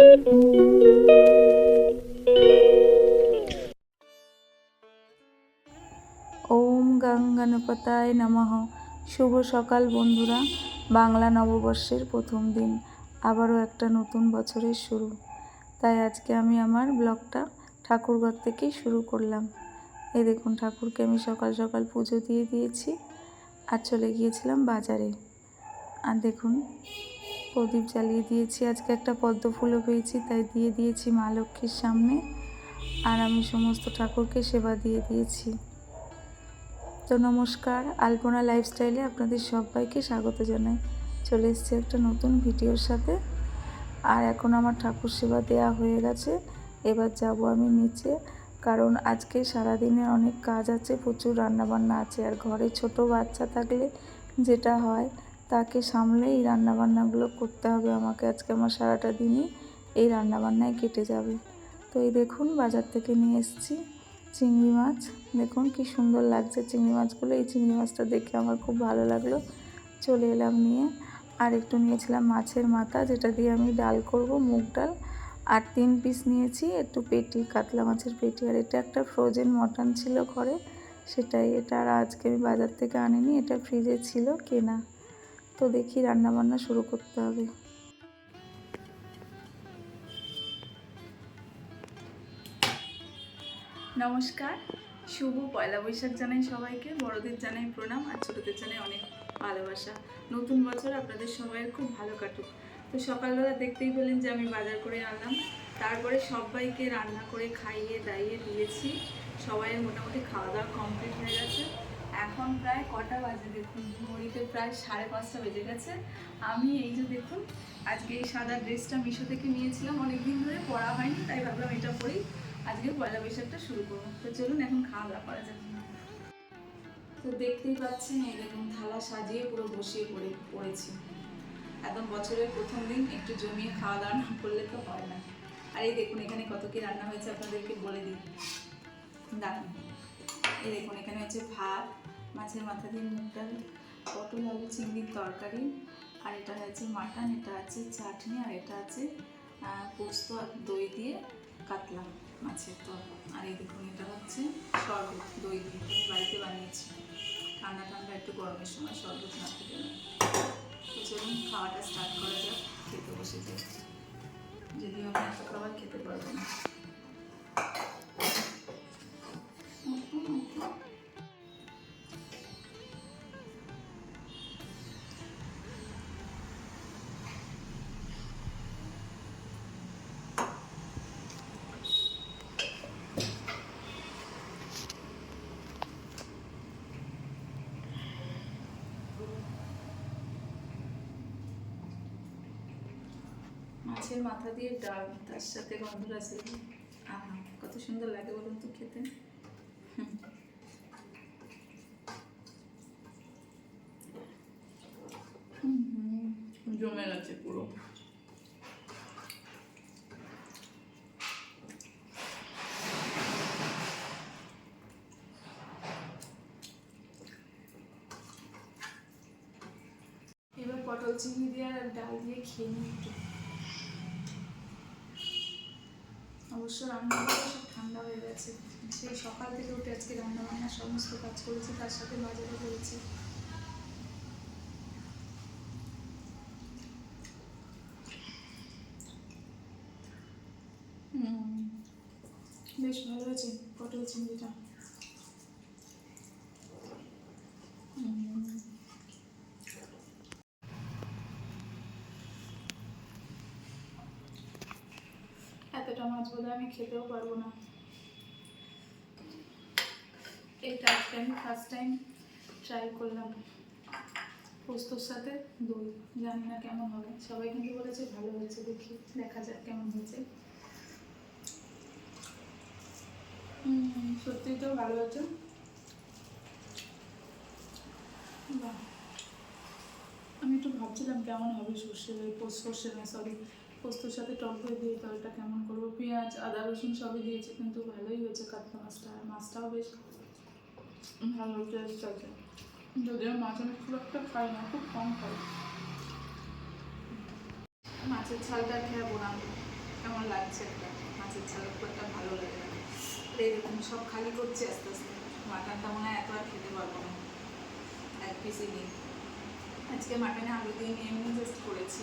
ওম গং গণপতায় নমঃ। শুভ সকাল বন্ধুরা। বাংলা নববর্ষের প্রথম দিন, আবারও একটা নতুন বছরের শুরু। তাই আজকে আমি আমার ব্লগটা ঠাকুরঘর থেকেই শুরু করলাম। এই দেখুন, ঠাকুরকে আমি সকাল সকাল পুজো দিয়ে দিয়েছি আর চলে গিয়েছিলাম বাজারে। আর দেখুন, প্রদীপ জ্বালিয়ে দিয়েছি। আজকে একটা পদ্ম ফুলও পেয়েছি, তাই দিয়ে দিয়েছি মা লক্ষ্মীর সামনে। আর আমি সমস্ত ঠাকুরকে সেবা দিয়ে দিয়েছি। তো নমস্কার, আলপনা লাইফস্টাইলে আপনাদের সবাইকে স্বাগত জানাই। চলে এসেছি একটা নতুন ভিডিওর সাথে। আর এখন আমার ঠাকুর সেবা দেওয়া হয়ে গেছে। এবার যাব আমি নিচে, কারণ আজকে সারাদিনে অনেক কাজ আছে, প্রচুর রান্নাবান্না আছে। আর ঘরে ছোট বাচ্চা থাকলে যেটা হয়, তাকে সামলে এই রান্নাবান্নাগুলো করতে হবে আমাকে। আজকে আমার সারাটা দিনই এই রান্নাবান্নায় কেটে যাবে। তো এই দেখুন, বাজার থেকে নিয়ে এসেছি চিংড়ি মাছ। দেখুন কি সুন্দর লাগছে চিংড়ি মাছগুলো। এই চিংড়ি মাছটা দেখে আমার খুব ভালো লাগলো, চলে এলাম নিয়ে। আর একটু নিয়েছিলাম মাছের মাথা, যেটা দিয়ে আমি ডাল করব, মুগ ডাল। আর 3 পিস নিয়েছি একটু পেটি, কাতলা মাছের পেটি। আর এটা একটা ফ্রোজেন মটন ছিল ঘরে, সেটাই। এটা আর আজকে আমি বাজার থেকে আনিনি, এটা ফ্রিজে ছিল কেনা। তো দেখি রান্নাবান্না শুরু করতে হবে। নমস্কার, শুভ পয়লা বৈশাখ জানাই সবাইকে। বড়দের জানাই প্রণাম, আর ছোটদের জানাই অনেক ভালোবাসা। নতুন বছর আপনাদের সবাইয়ের খুব ভালো কাটুক। তো সকালবেলা দেখতেই পেলেন যে আমি বাজার করে আনলাম, তারপরে সবাইকে রান্না করে খাইয়ে দাইয়ে দিয়েছি। সবাইয়ের মোটামুটি খাওয়া দাওয়া কমপ্লিট হয়ে গেছে। এখন প্রায় কটা বাজে দেখুন, ঘড়িতে প্রায় 5:30 বেজে গেছে। আমি এই যে দেখুন, আজকে এই সাদা ড্রেসটা মিশো থেকে নিয়েছিলাম, অনেকদিন ধরে পরা হয়নি, তাই ভাবলাম এটা পরেই আজকে পয়লা বৈশাখটা শুরু করবো। তো চলুন এখন খাওয়া দাওয়া করা যাবে। তো দেখতেই পাচ্ছেন, এই দেখুন থালা সাজিয়ে পুরো বসিয়ে পড়েছি। একদম বছরের প্রথম দিন একটু জমিয়ে খাওয়া দাওয়া না করলে তো হয় না। আর এই দেখুন এখানে কত কি রান্না হয়েছে আপনাদেরকে বলে দিই, দাঁড়ান। এই দেখুন, এখানে হচ্ছে ভাত, মাছের মাথা দিয়ে মুগ ডাল, পটল আলু চিংড়ির তরকারি, আর এটা হচ্ছে মাটন, এটা আছে চাটনি, আর এটা আছে পোস্ত আর দই দিয়ে কাতলা মাছের তরকারি। আর এই দেখুন, এটা হচ্ছে শরবত দই দিয়ে, বাড়িতে বানিয়েছি। ঠান্ডা ঠান্ডা একটু গরমের সময় শরবত না খেতে না। তো চলুন খাওয়াটা স্টার্ট করা যাক, খেতে বসে যাই। যদিও আমি এত খাবার খেতে পারবো না। মাছের মাথা দিয়ে ডাল, তার সাথে গন্ধরাজ, আহা কত সুন্দর লাগে বলুন তো খেতে। জমে গেছে পুরো। এবার পটল চিংড়ি দিয়ে আর ডাল দিয়ে খেয়ে নিই একটু। অবশ্য রান্নাগুলো সব ঠান্ডা হয়ে গেছে। সেই সকাল থেকে উঠে আজকে রান্নাবান্না সমস্ত কাজ করেছি, তার সাথে বাজারে করেছি। বেশ ভালো হয়েছে পটল চিংড়িটা। এতটা মাছ বোধহয় আমি খেতেও পারবো না। এটা আজকে আমি ফার্স্ট টাইম ট্রাই করলাম, পোস্তর সাথে দই। জানি না কেমন হবে, সবাই কিন্তু বলেছে ভালো হয়েছে। দেখি, দেখা যাক কেমন হয়েছে। সত্যিই তো ভালো হয়েছে। বাহ, আমি একটু ভাবছিলাম কেমন হবে সর্ষে না সরি পোস্তর সাথে টক দই দিয়ে তরকারিটা কেমন করবো। পেঁয়াজ আদা রসুন সবই দিয়েছে, কিন্তু ভালোই হয়েছে কাতলা মাছটা। আর মাছটাও বেশ ভালো টেস্ট আছে। যদিও মাছ আমি খুব একটা খাই না, খুব কম খাই। মাছের ছালটা খেয়ে বোনাবো, কেমন লাগছে একটা মাছের ঝালের একটা ভালো লাগে না। এরকম সব খালি করছি আস্তে আস্তে। মাটনটা মনে হয় এত আর খেতে পারবো না, এক পিসই নিই। আজকে মাটনে আলু দিয়ে নিয়ে এমনি জাস্ট করেছি।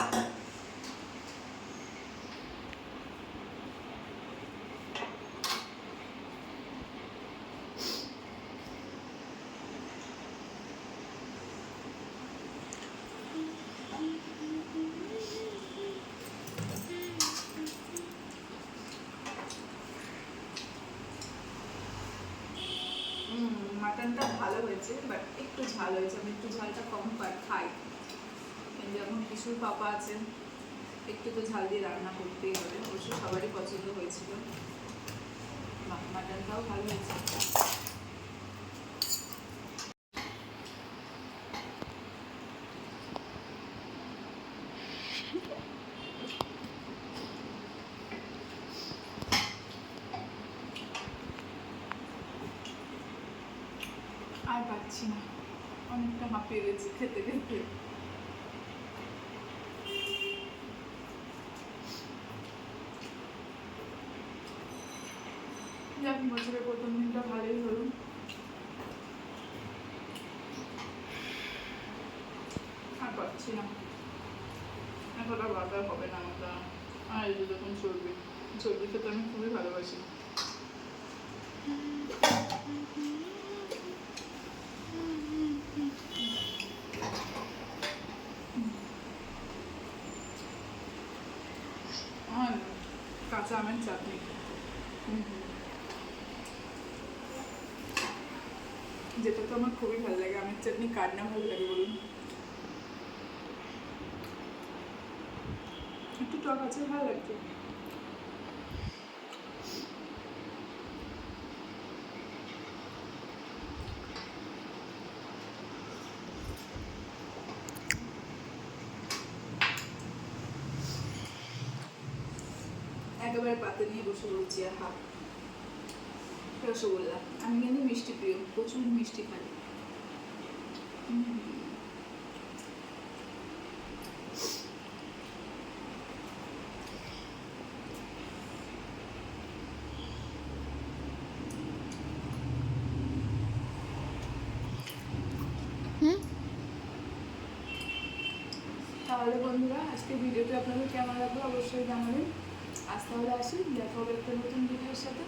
মাটনটা ভালো হয়েছে, বাট একটু ঝাল হয়েছে। আমি একটু ঝালটা কম খাই, কিন্তু এখন কিশোর পাপা আছেন, একটু তো ঝাল দিয়ে রান্না করতেই হবে। অবশ্য সবারই পছন্দ হয়েছিল। মাটনটাও ভালো হয়েছে। আর পাচ্ছি না, অনেকটা হাঁপিয়ে গেছি খেতে খেতে। যাক, বছরের প্রথম দিনটা ভালোই হলো। আর পাচ্ছি না, এখন আর বারবার হবে না আমার দ্বারা। আর এই যে যখন চর্বি খেতে আমি খুবই ভালোবাসি। আর কাঁচা আমের চাটনি, যেটা তো আমার খুবই ভালো লাগে। আমের চাটনি কার না ভালো লাগে বলুন? একটু টক আছে, ভালো লাগছে। একেবারে পাতে নিয়ে বসে বলছি আর হা রসগোল্লা। আমি কিন্তু মিষ্টি প্রিয়, প্রচুর মিষ্টি খাই। তাহলে বন্ধুরা, আজকে ভিডিওটি আপনাদের কেমন লাগলো অবশ্যই জানাবেন। আজ তাহলে আসি, দেখা হবে একটা নতুন ভিডিওর সাথে।